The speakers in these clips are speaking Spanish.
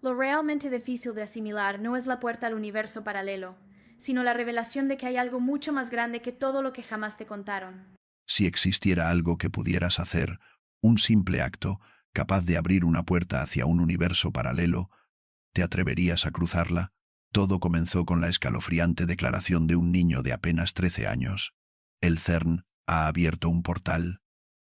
Lo realmente difícil de asimilar no es la puerta al universo paralelo, sino la revelación de que hay algo mucho más grande que todo lo que jamás te contaron. Si existiera algo que pudieras hacer, un simple acto, capaz de abrir una puerta hacia un universo paralelo, ¿te atreverías a cruzarla? Todo comenzó con la escalofriante declaración de un niño de apenas 13 años. El CERN ha abierto un portal.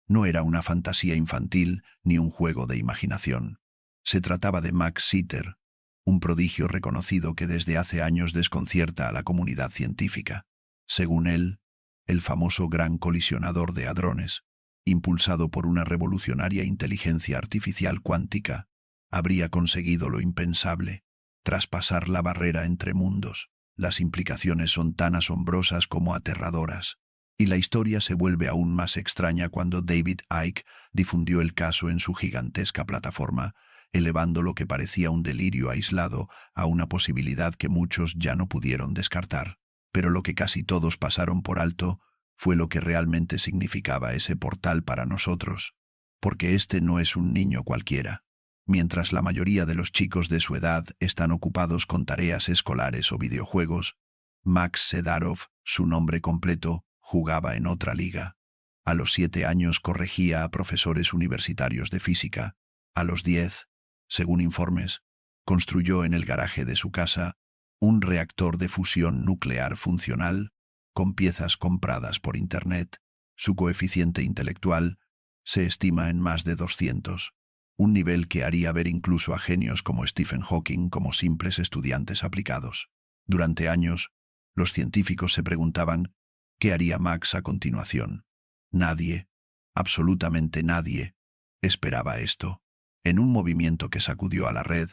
No era una fantasía infantil ni un juego de imaginación. Se trataba de Max Sitter, un prodigio reconocido que desde hace años desconcierta a la comunidad científica. Según él, el famoso gran colisionador de hadrones, impulsado por una revolucionaria inteligencia artificial cuántica, habría conseguido lo impensable: traspasar la barrera entre mundos. Las implicaciones son tan asombrosas como aterradoras. Y la historia se vuelve aún más extraña cuando David Icke difundió el caso en su gigantesca plataforma, elevando lo que parecía un delirio aislado a una posibilidad que muchos ya no pudieron descartar. Pero lo que casi todos pasaron por alto fue lo que realmente significaba ese portal para nosotros, porque este no es un niño cualquiera. Mientras la mayoría de los chicos de su edad están ocupados con tareas escolares o videojuegos, Max Sedarov, su nombre completo, jugaba en otra liga. A los 7 años corregía a profesores universitarios de física. A los 10, según informes, construyó en el garaje de su casa un reactor de fusión nuclear funcional con piezas compradas por Internet. Su coeficiente intelectual se estima en más de 200, un nivel que haría ver incluso a genios como Stephen Hawking como simples estudiantes aplicados. Durante años, los científicos se preguntaban ¿qué haría Max a continuación? Nadie, absolutamente nadie, esperaba esto. En un movimiento que sacudió a la red,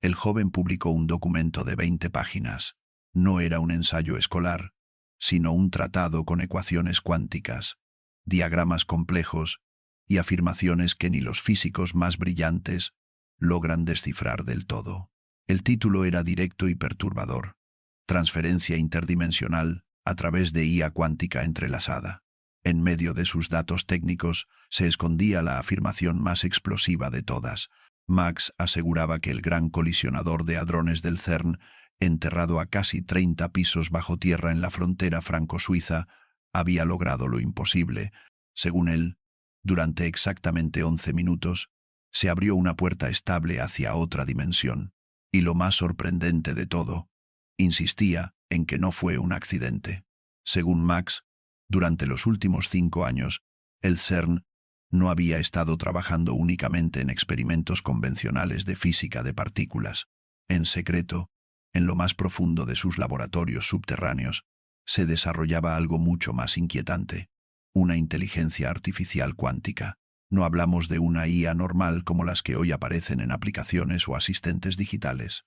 el joven publicó un documento de 20 páginas. No era un ensayo escolar, sino un tratado con ecuaciones cuánticas, diagramas complejos y afirmaciones que ni los físicos más brillantes logran descifrar del todo. El título era directo y perturbador: Transferencia interdimensional a través de IA cuántica entrelazada. En medio de sus datos técnicos se escondía la afirmación más explosiva de todas. Max aseguraba que el gran colisionador de hadrones del CERN, enterrado a casi 30 pisos bajo tierra en la frontera franco-suiza, había logrado lo imposible. Según él, durante exactamente 11 minutos, se abrió una puerta estable hacia otra dimensión. Y lo más sorprendente de todo, insistía en que no fue un accidente. Según Max, durante los últimos 5 años, el CERN no había estado trabajando únicamente en experimentos convencionales de física de partículas. En secreto, en lo más profundo de sus laboratorios subterráneos, se desarrollaba algo mucho más inquietante: una inteligencia artificial cuántica. No hablamos de una IA normal como las que hoy aparecen en aplicaciones o asistentes digitales.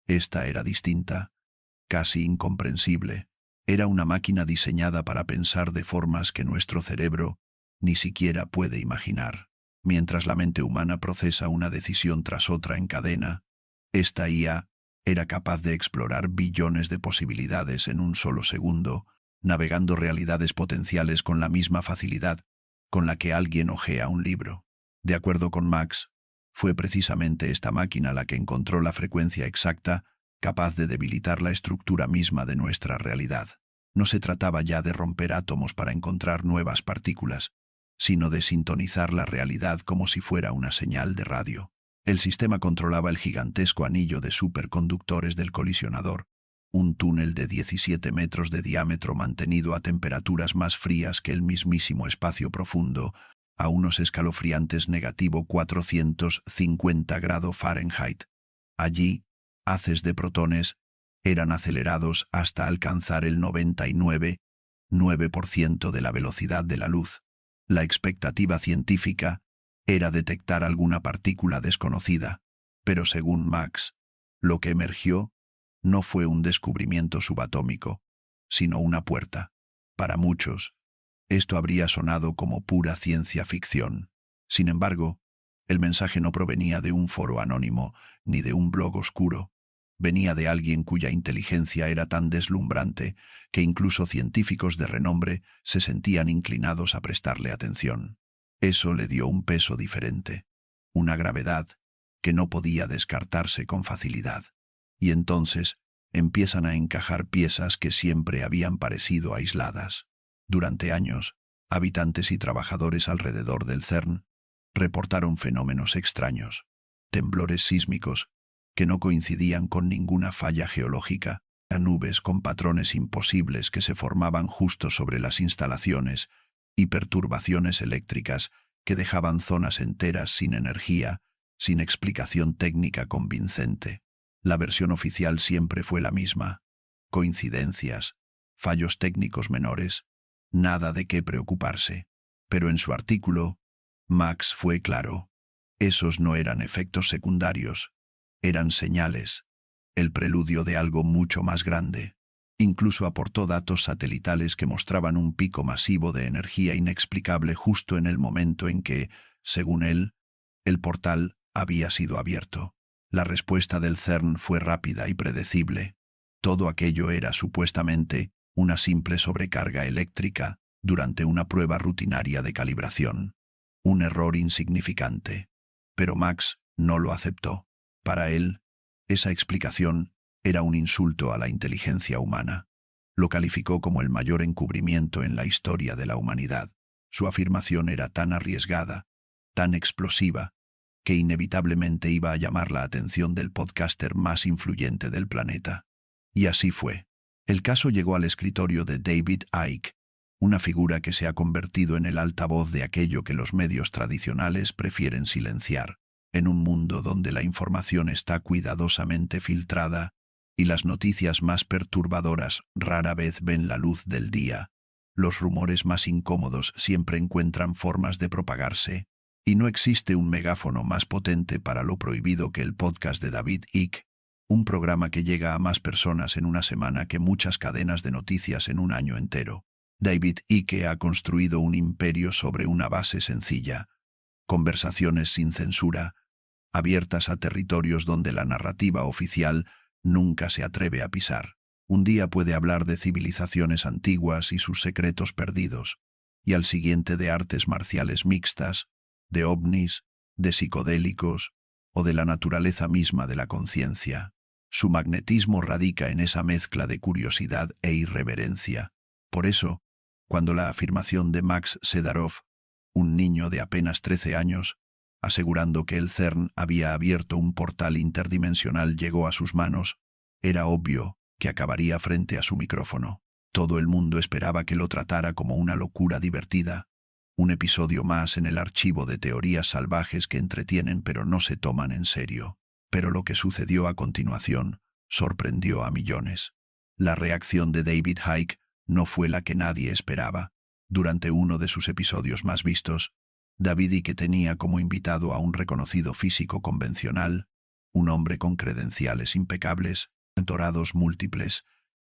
Esta era distinta, casi incomprensible. Era una máquina diseñada para pensar de formas que nuestro cerebro ni siquiera puede imaginar. Mientras la mente humana procesa una decisión tras otra en cadena, esta IA era capaz de explorar billones de posibilidades en un solo segundo, navegando realidades potenciales con la misma facilidad con la que alguien hojea un libro. De acuerdo con Max, fue precisamente esta máquina la que encontró la frecuencia exacta capaz de debilitar la estructura misma de nuestra realidad. No se trataba ya de romper átomos para encontrar nuevas partículas, sino de sintonizar la realidad como si fuera una señal de radio. El sistema controlaba el gigantesco anillo de superconductores del colisionador, un túnel de 17 metros de diámetro mantenido a temperaturas más frías que el mismísimo espacio profundo, a unos escalofriantes -450 °F. Allí, haces de protones eran acelerados hasta alcanzar el 99,9% de la velocidad de la luz. La expectativa científica era detectar alguna partícula desconocida, pero según Max, lo que emergió no fue un descubrimiento subatómico, sino una puerta. Para muchos, esto habría sonado como pura ciencia ficción. Sin embargo, el mensaje no provenía de un foro anónimo ni de un blog oscuro. Venía de alguien cuya inteligencia era tan deslumbrante que incluso científicos de renombre se sentían inclinados a prestarle atención. Eso le dio un peso diferente, una gravedad que no podía descartarse con facilidad. Y entonces empiezan a encajar piezas que siempre habían parecido aisladas. Durante años, habitantes y trabajadores alrededor del CERN reportaron fenómenos extraños, temblores sísmicos que no coincidían con ninguna falla geológica, nubes con patrones imposibles que se formaban justo sobre las instalaciones y perturbaciones eléctricas que dejaban zonas enteras sin energía, sin explicación técnica convincente. La versión oficial siempre fue la misma: coincidencias, fallos técnicos menores, nada de qué preocuparse. Pero en su artículo, Max fue claro: esos no eran efectos secundarios, eran señales, el preludio de algo mucho más grande. Incluso aportó datos satelitales que mostraban un pico masivo de energía inexplicable justo en el momento en que, según él, el portal había sido abierto. La respuesta del CERN fue rápida y predecible. Todo aquello era supuestamente una simple sobrecarga eléctrica durante una prueba rutinaria de calibración. Un error insignificante. Pero Max no lo aceptó. Para él, esa explicación era un insulto a la inteligencia humana. Lo calificó como el mayor encubrimiento en la historia de la humanidad. Su afirmación era tan arriesgada, tan explosiva, que inevitablemente iba a llamar la atención del podcaster más influyente del planeta. Y así fue. El caso llegó al escritorio de David Icke, una figura que se ha convertido en el altavoz de aquello que los medios tradicionales prefieren silenciar. En un mundo donde la información está cuidadosamente filtrada y las noticias más perturbadoras rara vez ven la luz del día, los rumores más incómodos siempre encuentran formas de propagarse, y no existe un megáfono más potente para lo prohibido que el podcast de David Icke, un programa que llega a más personas en una semana que muchas cadenas de noticias en un año entero. David Icke ha construido un imperio sobre una base sencilla: conversaciones sin censura, abiertas a territorios donde la narrativa oficial nunca se atreve a pisar. Un día puede hablar de civilizaciones antiguas y sus secretos perdidos, y al siguiente de artes marciales mixtas, de ovnis, de psicodélicos o de la naturaleza misma de la conciencia. Su magnetismo radica en esa mezcla de curiosidad e irreverencia. Por eso, cuando la afirmación de Max Sedarov, un niño de apenas 13 años, asegurando que el CERN había abierto un portal interdimensional, llegó a sus manos, era obvio que acabaría frente a su micrófono. Todo el mundo esperaba que lo tratara como una locura divertida, un episodio más en el archivo de teorías salvajes que entretienen pero no se toman en serio. Pero lo que sucedió a continuación sorprendió a millones. La reacción de David Icke no fue la que nadie esperaba. Durante uno de sus episodios más vistos, David Icke tenía como invitado a un reconocido físico convencional, un hombre con credenciales impecables, doctorados múltiples,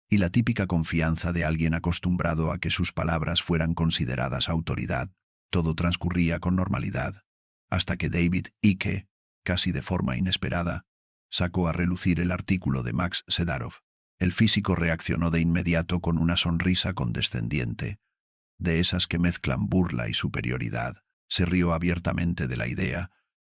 y la típica confianza de alguien acostumbrado a que sus palabras fueran consideradas autoridad. Todo transcurría con normalidad, hasta que David Icke, casi de forma inesperada, sacó a relucir el artículo de Max Sedarov. El físico reaccionó de inmediato con una sonrisa condescendiente, de esas que mezclan burla y superioridad. Se rió abiertamente de la idea,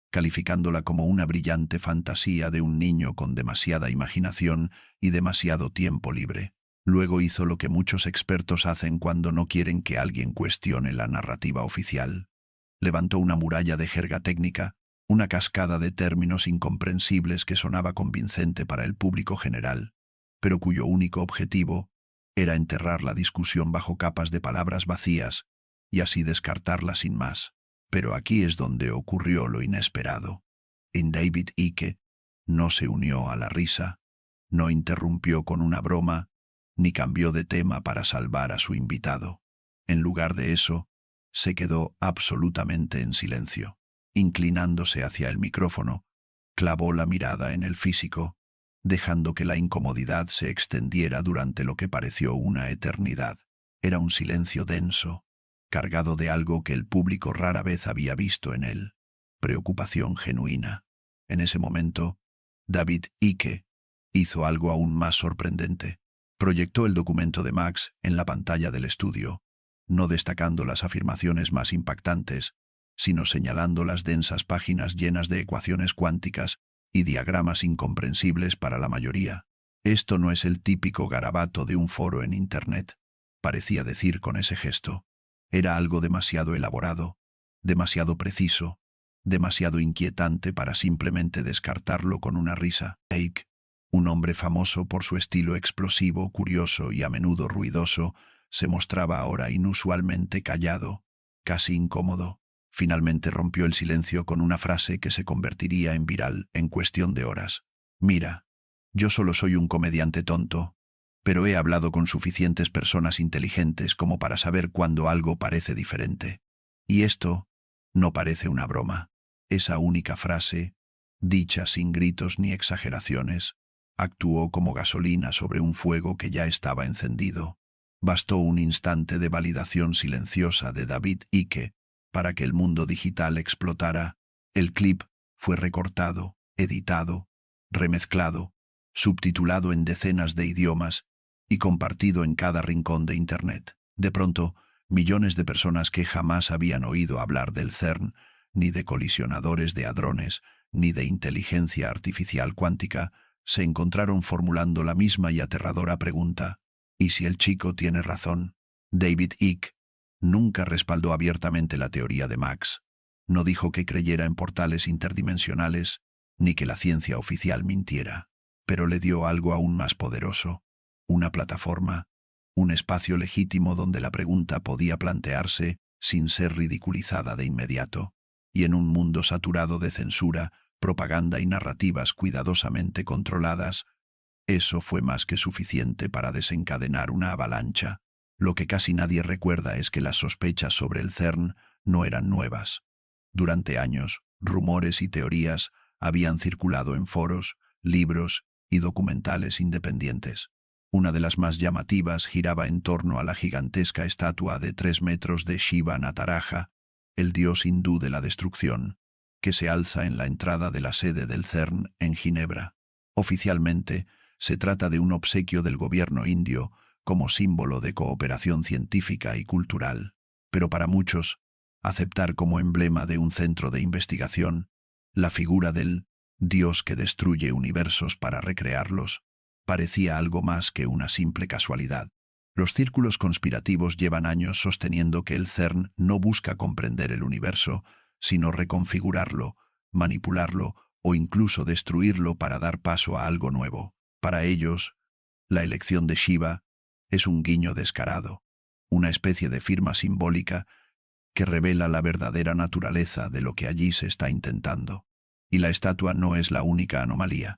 calificándola como una brillante fantasía de un niño con demasiada imaginación y demasiado tiempo libre. Luego hizo lo que muchos expertos hacen cuando no quieren que alguien cuestione la narrativa oficial. Levantó una muralla de jerga técnica, una cascada de términos incomprensibles que sonaba convincente para el público general, pero cuyo único objetivo era enterrar la discusión bajo capas de palabras vacías y así descartarla sin más. Pero aquí es donde ocurrió lo inesperado. En David Icke no se unió a la risa, no interrumpió con una broma, ni cambió de tema para salvar a su invitado. En lugar de eso, se quedó absolutamente en silencio. Inclinándose hacia el micrófono, clavó la mirada en el físico, dejando que la incomodidad se extendiera durante lo que pareció una eternidad. Era un silencio denso, cargado de algo que el público rara vez había visto en él: preocupación genuina. En ese momento, David Icke hizo algo aún más sorprendente. Proyectó el documento de Max en la pantalla del estudio, no destacando las afirmaciones más impactantes, sino señalando las densas páginas llenas de ecuaciones cuánticas y diagramas incomprensibles para la mayoría. Esto no es el típico garabato de un foro en Internet, parecía decir con ese gesto. Era algo demasiado elaborado, demasiado preciso, demasiado inquietante para simplemente descartarlo con una risa. Ake, un hombre famoso por su estilo explosivo, curioso y a menudo ruidoso, se mostraba ahora inusualmente callado, casi incómodo. Finalmente rompió el silencio con una frase que se convertiría en viral en cuestión de horas. Mira, yo solo soy un comediante tonto, pero he hablado con suficientes personas inteligentes como para saber cuando algo parece diferente. Y esto no parece una broma. Esa única frase, dicha sin gritos ni exageraciones, actuó como gasolina sobre un fuego que ya estaba encendido. Bastó un instante de validación silenciosa de David Icke para que el mundo digital explotara. El clip fue recortado, editado, remezclado, subtitulado en decenas de idiomas y compartido en cada rincón de Internet. De pronto, millones de personas que jamás habían oído hablar del CERN, ni de colisionadores de hadrones, ni de inteligencia artificial cuántica, se encontraron formulando la misma y aterradora pregunta: ¿y si el chico tiene razón? David Icke nunca respaldó abiertamente la teoría de Max. No dijo que creyera en portales interdimensionales, ni que la ciencia oficial mintiera, pero le dio algo aún más poderoso: una plataforma, un espacio legítimo donde la pregunta podía plantearse sin ser ridiculizada de inmediato. Y en un mundo saturado de censura, propaganda y narrativas cuidadosamente controladas, eso fue más que suficiente para desencadenar una avalancha. Lo que casi nadie recuerda es que las sospechas sobre el CERN no eran nuevas. Durante años, rumores y teorías habían circulado en foros, libros y documentales independientes. Una de las más llamativas giraba en torno a la gigantesca estatua de 3 metros de Shiva Nataraja, el dios hindú de la destrucción, que se alza en la entrada de la sede del CERN en Ginebra. Oficialmente, se trata de un obsequio del gobierno indio como símbolo de cooperación científica y cultural, pero para muchos, aceptar como emblema de un centro de investigación la figura del Dios que destruye universos para recrearlos parecía algo más que una simple casualidad. Los círculos conspirativos llevan años sosteniendo que el CERN no busca comprender el universo, sino reconfigurarlo, manipularlo o incluso destruirlo para dar paso a algo nuevo. Para ellos, la elección de Shiva es un guiño descarado, una especie de firma simbólica que revela la verdadera naturaleza de lo que allí se está intentando. Y la estatua no es la única anomalía.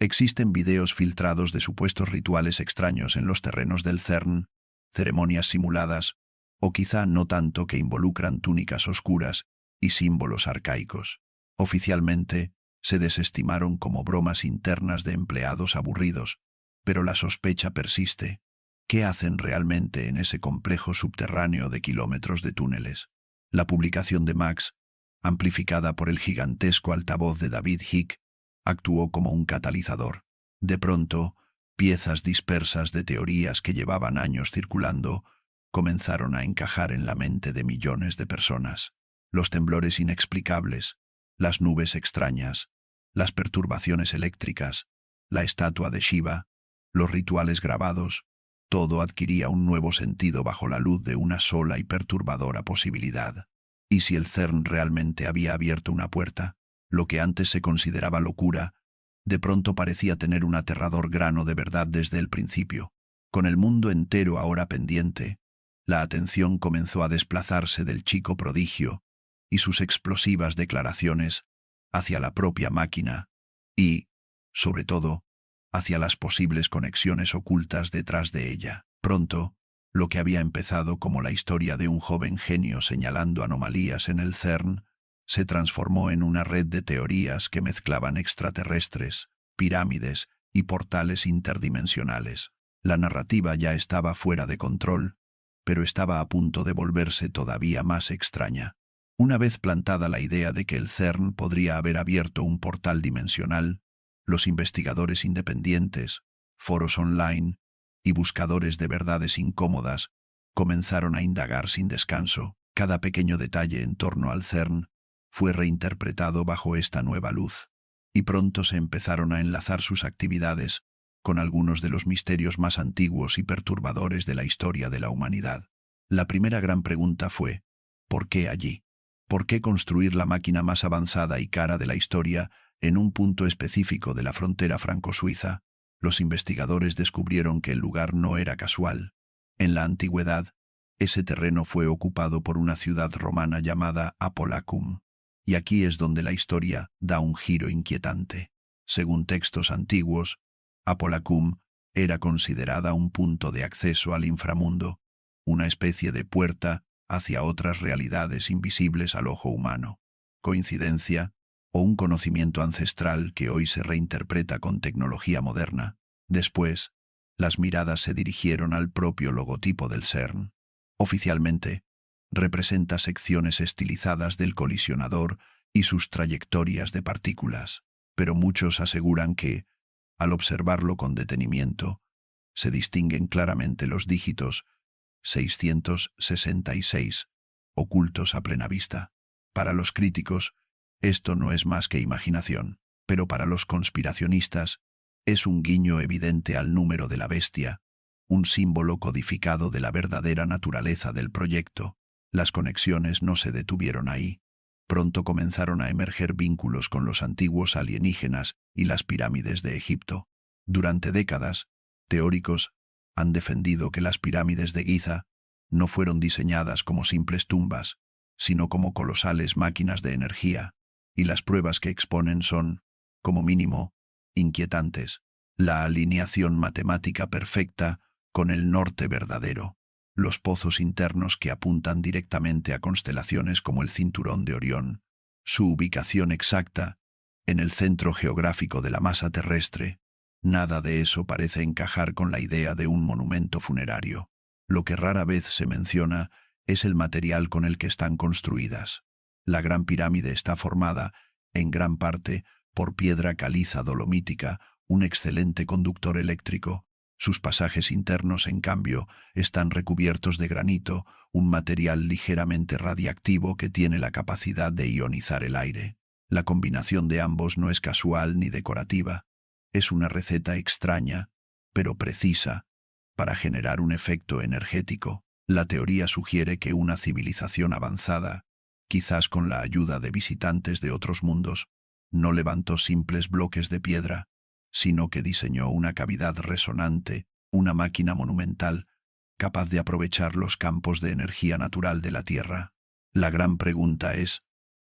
Existen videos filtrados de supuestos rituales extraños en los terrenos del CERN, ceremonias simuladas, o quizá no tanto, que involucran túnicas oscuras y símbolos arcaicos. Oficialmente, se desestimaron como bromas internas de empleados aburridos, pero la sospecha persiste. ¿Qué hacen realmente en ese complejo subterráneo de kilómetros de túneles? La publicación de Max, amplificada por el gigantesco altavoz de David Icke, actuó como un catalizador. De pronto, piezas dispersas de teorías que llevaban años circulando comenzaron a encajar en la mente de millones de personas. Los temblores inexplicables, las nubes extrañas, las perturbaciones eléctricas, la estatua de Shiva, los rituales grabados, todo adquiría un nuevo sentido bajo la luz de una sola y perturbadora posibilidad. ¿Y si el CERN realmente había abierto una puerta? Lo que antes se consideraba locura, de pronto parecía tener un aterrador grano de verdad desde el principio. Con el mundo entero ahora pendiente, la atención comenzó a desplazarse del chico prodigio y sus explosivas declaraciones hacia la propia máquina y, sobre todo, hacia las posibles conexiones ocultas detrás de ella. Pronto, lo que había empezado como la historia de un joven genio señalando anomalías en el CERN se transformó en una red de teorías que mezclaban extraterrestres, pirámides y portales interdimensionales. La narrativa ya estaba fuera de control, pero estaba a punto de volverse todavía más extraña. Una vez plantada la idea de que el CERN podría haber abierto un portal dimensional, los investigadores independientes, foros online y buscadores de verdades incómodas comenzaron a indagar sin descanso. Cada pequeño detalle en torno al CERN fue reinterpretado bajo esta nueva luz, y pronto se empezaron a enlazar sus actividades con algunos de los misterios más antiguos y perturbadores de la historia de la humanidad. La primera gran pregunta fue, ¿por qué allí? ¿Por qué construir la máquina más avanzada y cara de la historia en un punto específico de la frontera franco-suiza? Los investigadores descubrieron que el lugar no era casual. En la antigüedad, ese terreno fue ocupado por una ciudad romana llamada Apolacum, y aquí es donde la historia da un giro inquietante. Según textos antiguos, Apolacum era considerada un punto de acceso al inframundo, una especie de puerta hacia otras realidades invisibles al ojo humano. ¿Coincidencia o un conocimiento ancestral que hoy se reinterpreta con tecnología moderna? Después, las miradas se dirigieron al propio logotipo del CERN. Oficialmente, representa secciones estilizadas del colisionador y sus trayectorias de partículas, pero muchos aseguran que, al observarlo con detenimiento, se distinguen claramente los dígitos 666, ocultos a plena vista. Para los críticos, esto no es más que imaginación, pero para los conspiracionistas es un guiño evidente al número de la bestia, un símbolo codificado de la verdadera naturaleza del proyecto. Las conexiones no se detuvieron ahí. Pronto comenzaron a emerger vínculos con los antiguos alienígenas y las pirámides de Egipto. Durante décadas, teóricos han defendido que las pirámides de Giza no fueron diseñadas como simples tumbas, sino como colosales máquinas de energía, y las pruebas que exponen son, como mínimo, inquietantes. La alineación matemática perfecta con el norte verdadero, los pozos internos que apuntan directamente a constelaciones como el Cinturón de Orión, su ubicación exacta en el centro geográfico de la masa terrestre. Nada de eso parece encajar con la idea de un monumento funerario. Lo que rara vez se menciona es el material con el que están construidas. La Gran Pirámide está formada, en gran parte, por piedra caliza dolomítica, un excelente conductor eléctrico. Sus pasajes internos, en cambio, están recubiertos de granito, un material ligeramente radiactivo que tiene la capacidad de ionizar el aire. La combinación de ambos no es casual ni decorativa. Es una receta extraña, pero precisa, para generar un efecto energético. La teoría sugiere que una civilización avanzada, quizás con la ayuda de visitantes de otros mundos, no levantó simples bloques de piedra, sino que diseñó una cavidad resonante, una máquina monumental, capaz de aprovechar los campos de energía natural de la Tierra. La gran pregunta es,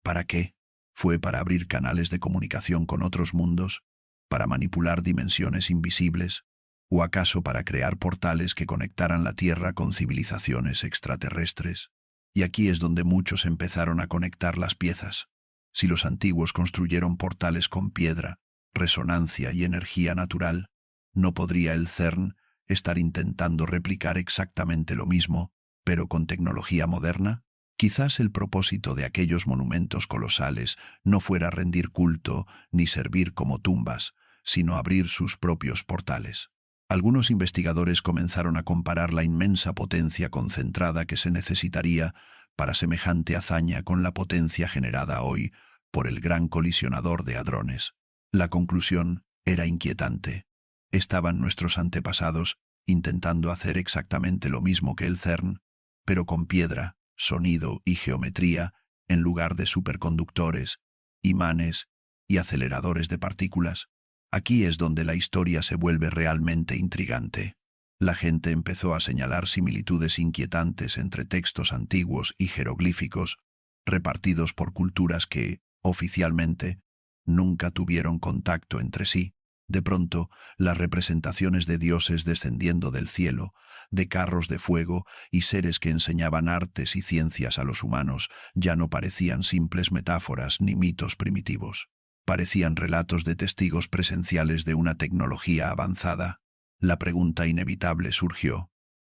¿para qué? ¿Fue para abrir canales de comunicación con otros mundos? ¿Para manipular dimensiones invisibles? ¿O acaso para crear portales que conectaran la Tierra con civilizaciones extraterrestres? Y aquí es donde muchos empezaron a conectar las piezas. Si los antiguos construyeron portales con piedra, resonancia y energía natural, ¿no podría el CERN estar intentando replicar exactamente lo mismo, pero con tecnología moderna? Quizás el propósito de aquellos monumentos colosales no fuera rendir culto ni servir como tumbas, sino abrir sus propios portales. Algunos investigadores comenzaron a comparar la inmensa potencia concentrada que se necesitaría para semejante hazaña con la potencia generada hoy por el gran colisionador de hadrones. La conclusión era inquietante. Estaban nuestros antepasados intentando hacer exactamente lo mismo que el CERN, pero con piedra, sonido y geometría en lugar de superconductores, imanes y aceleradores de partículas. Aquí es donde la historia se vuelve realmente intrigante. La gente empezó a señalar similitudes inquietantes entre textos antiguos y jeroglíficos, repartidos por culturas que, oficialmente, nunca tuvieron contacto entre sí. De pronto, las representaciones de dioses descendiendo del cielo, de carros de fuego y seres que enseñaban artes y ciencias a los humanos, ya no parecían simples metáforas ni mitos primitivos. Parecían relatos de testigos presenciales de una tecnología avanzada. La pregunta inevitable surgió.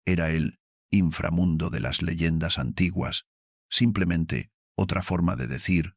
¿Era el inframundo de las leyendas antiguas simplemente otra forma de decir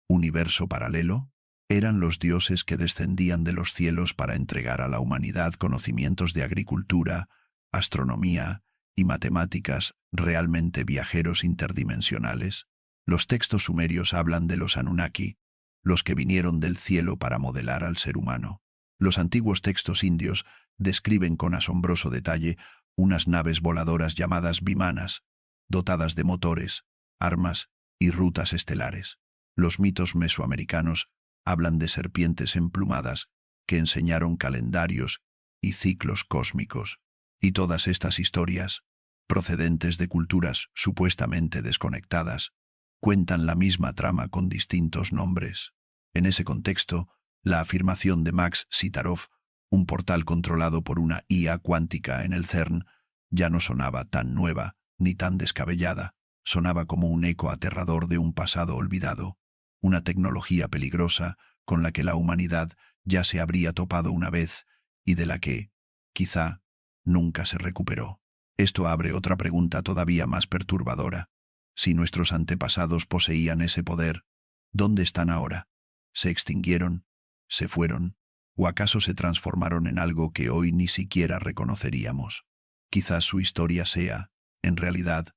universo paralelo? ¿Eran los dioses que descendían de los cielos para entregar a la humanidad conocimientos de agricultura, astronomía y matemáticas realmente viajeros interdimensionales? Los textos sumerios hablan de los Anunnaki, los que vinieron del cielo para modelar al ser humano. Los antiguos textos indios describen con asombroso detalle unas naves voladoras llamadas vimanas, dotadas de motores, armas y rutas estelares. Los mitos mesoamericanos hablan de serpientes emplumadas que enseñaron calendarios y ciclos cósmicos. Y todas estas historias, procedentes de culturas supuestamente desconectadas, cuentan la misma trama con distintos nombres. En ese contexto, la afirmación de Max Sitarov, un portal controlado por una IA cuántica en el CERN, ya no sonaba tan nueva ni tan descabellada, sonaba como un eco aterrador de un pasado olvidado, una tecnología peligrosa con la que la humanidad ya se habría topado una vez y de la que, quizá, nunca se recuperó. Esto abre otra pregunta todavía más perturbadora. Si nuestros antepasados poseían ese poder, ¿dónde están ahora? ¿Se extinguieron? ¿Se fueron? ¿O acaso se transformaron en algo que hoy ni siquiera reconoceríamos? Quizás su historia sea, en realidad,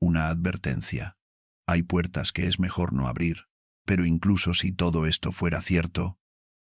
una advertencia. Hay puertas que es mejor no abrir, pero incluso si todo esto fuera cierto,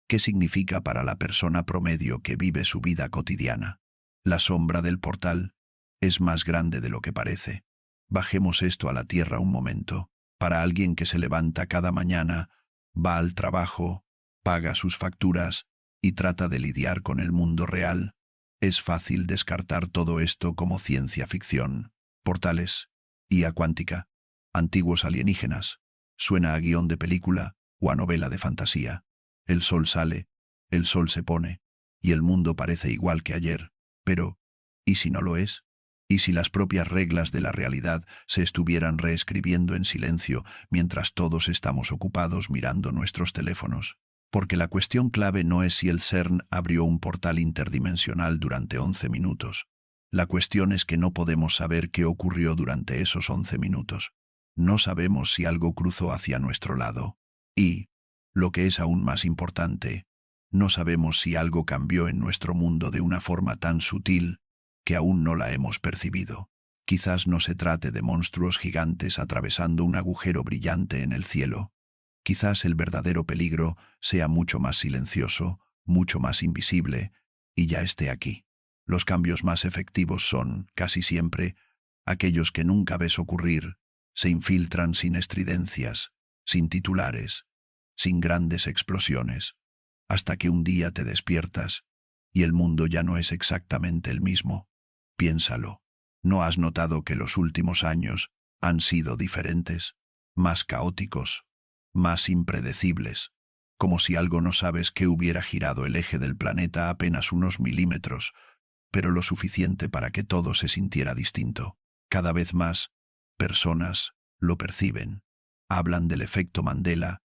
¿qué significa para la persona promedio que vive su vida cotidiana? La sombra del portal es más grande de lo que parece. Bajemos esto a la tierra un momento. Para alguien que se levanta cada mañana, va al trabajo, paga sus facturas y trata de lidiar con el mundo real, es fácil descartar todo esto como ciencia ficción. Portales, IA cuántica, antiguos alienígenas, suena a guión de película o a novela de fantasía. El sol sale, el sol se pone, y el mundo parece igual que ayer. Pero, ¿y si no lo es? ¿Y si las propias reglas de la realidad se estuvieran reescribiendo en silencio mientras todos estamos ocupados mirando nuestros teléfonos? Porque la cuestión clave no es si el CERN abrió un portal interdimensional durante 11 minutos. La cuestión es que no podemos saber qué ocurrió durante esos 11 minutos. No sabemos si algo cruzó hacia nuestro lado. Y, lo que es aún más importante, no sabemos si algo cambió en nuestro mundo de una forma tan sutil que aún no la hemos percibido. Quizás no se trate de monstruos gigantes atravesando un agujero brillante en el cielo. Quizás el verdadero peligro sea mucho más silencioso, mucho más invisible, y ya esté aquí. Los cambios más efectivos son, casi siempre, aquellos que nunca ves ocurrir, se infiltran sin estridencias, sin titulares, sin grandes explosiones, hasta que un día te despiertas y el mundo ya no es exactamente el mismo. Piénsalo. ¿No has notado que los últimos años han sido diferentes, más caóticos, más impredecibles, como si algo no sabes que hubiera girado el eje del planeta apenas unos milímetros, pero lo suficiente para que todo se sintiera distinto? Cada vez más, personas lo perciben. Hablan del efecto Mandela,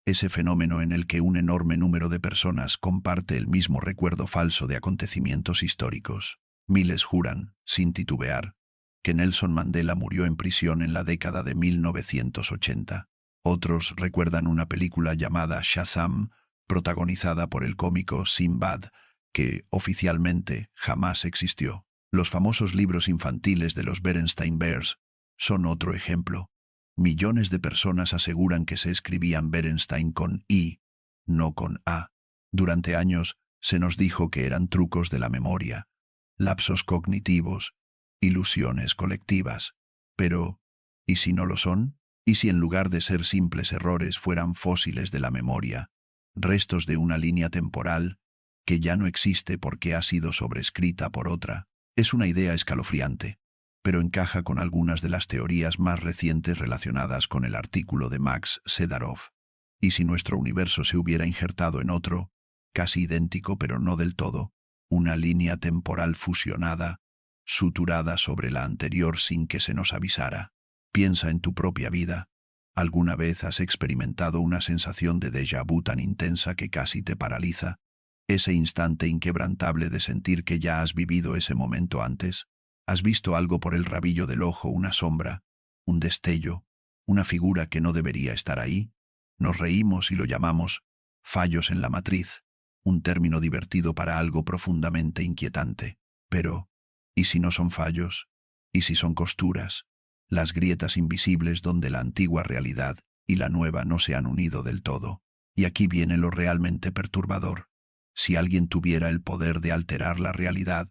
ese fenómeno en el que un enorme número de personas comparte el mismo recuerdo falso de acontecimientos históricos. Miles juran, sin titubear, que Nelson Mandela murió en prisión en la década de 1980. Otros recuerdan una película llamada Shazam, protagonizada por el cómico Sinbad, que oficialmente jamás existió. Los famosos libros infantiles de los Berenstain Bears son otro ejemplo. Millones de personas aseguran que se escribían Berenstain con I, no con A. Durante años se nos dijo que eran trucos de la memoria, lapsos cognitivos, ilusiones colectivas. Pero, ¿y si no lo son? ¿Y si en lugar de ser simples errores fueran fósiles de la memoria, restos de una línea temporal que ya no existe porque ha sido sobrescrita por otra? Es una idea escalofriante, pero encaja con algunas de las teorías más recientes relacionadas con el artículo de Max Sedarov. ¿Y si nuestro universo se hubiera injertado en otro, casi idéntico pero no del todo, una línea temporal fusionada, suturada sobre la anterior sin que se nos avisara? Piensa en tu propia vida. ¿Alguna vez has experimentado una sensación de déjà vu tan intensa que casi te paraliza? Ese instante inquebrantable de sentir que ya has vivido ese momento antes. ¿Has visto algo por el rabillo del ojo, una sombra, un destello, una figura que no debería estar ahí? Nos reímos y lo llamamos fallos en la matriz, un término divertido para algo profundamente inquietante. Pero, ¿y si no son fallos? ¿Y si son costuras? Las grietas invisibles donde la antigua realidad y la nueva no se han unido del todo. Y aquí viene lo realmente perturbador. Si alguien tuviera el poder de alterar la realidad,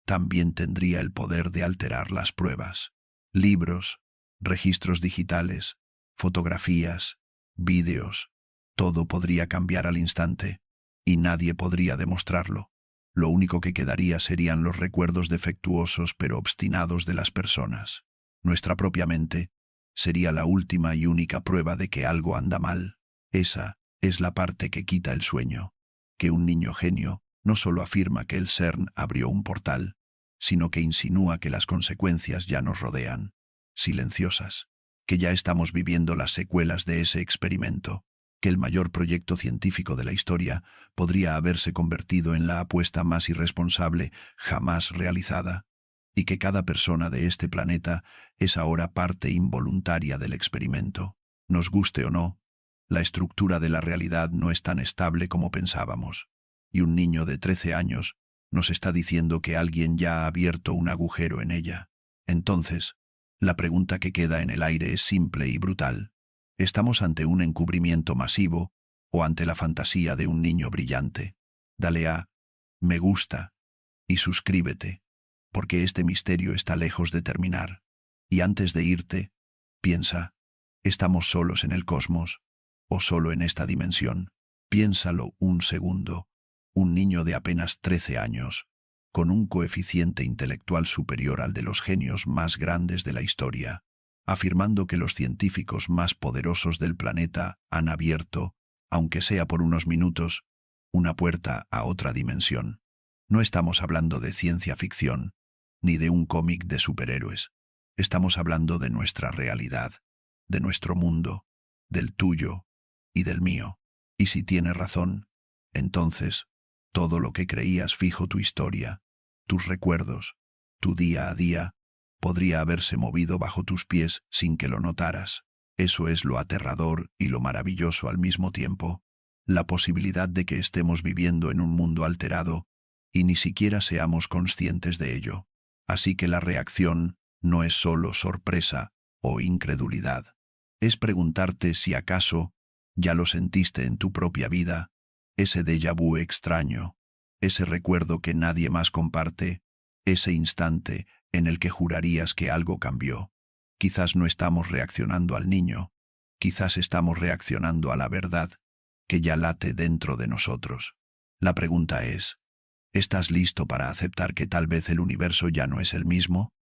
también tendría el poder de alterar las pruebas. Libros, registros digitales, fotografías, vídeos, todo podría cambiar al instante, y nadie podría demostrarlo. Lo único que quedaría serían los recuerdos defectuosos pero obstinados de las personas. Nuestra propia mente sería la última y única prueba de que algo anda mal. Esa es la parte que quita el sueño, que un niño genio no solo afirma que el CERN abrió un portal, sino que insinúa que las consecuencias ya nos rodean, silenciosas, que ya estamos viviendo las secuelas de ese experimento, que el mayor proyecto científico de la historia podría haberse convertido en la apuesta más irresponsable jamás realizada, y que cada persona de este planeta es ahora parte involuntaria del experimento. Nos guste o no, la estructura de la realidad no es tan estable como pensábamos, y un niño de 13 años nos está diciendo que alguien ya ha abierto un agujero en ella. Entonces, la pregunta que queda en el aire es simple y brutal. ¿Estamos ante un encubrimiento masivo o ante la fantasía de un niño brillante? Dale a me gusta y suscríbete, porque este misterio está lejos de terminar. Y antes de irte, piensa, ¿estamos solos en el cosmos o solo en esta dimensión? Piénsalo un segundo. Un niño de apenas 13 años, con un coeficiente intelectual superior al de los genios más grandes de la historia, afirmando que los científicos más poderosos del planeta han abierto, aunque sea por unos minutos, una puerta a otra dimensión. No estamos hablando de ciencia ficción, ni de un cómic de superhéroes. Estamos hablando de nuestra realidad, de nuestro mundo, del tuyo y del mío. Y si tiene razón, entonces, todo lo que creías fijo, tu historia, tus recuerdos, tu día a día, podría haberse movido bajo tus pies sin que lo notaras. Eso es lo aterrador y lo maravilloso al mismo tiempo. La posibilidad de que estemos viviendo en un mundo alterado y ni siquiera seamos conscientes de ello. Así que la reacción no es solo sorpresa o incredulidad. Es preguntarte si acaso ya lo sentiste en tu propia vida, ese déjà vu extraño, ese recuerdo que nadie más comparte, ese instante en el que jurarías que algo cambió. Quizás no estamos reaccionando al niño, quizás estamos reaccionando a la verdad que ya late dentro de nosotros. La pregunta es, ¿estás listo para aceptar que tal vez el universo ya no es el mismo?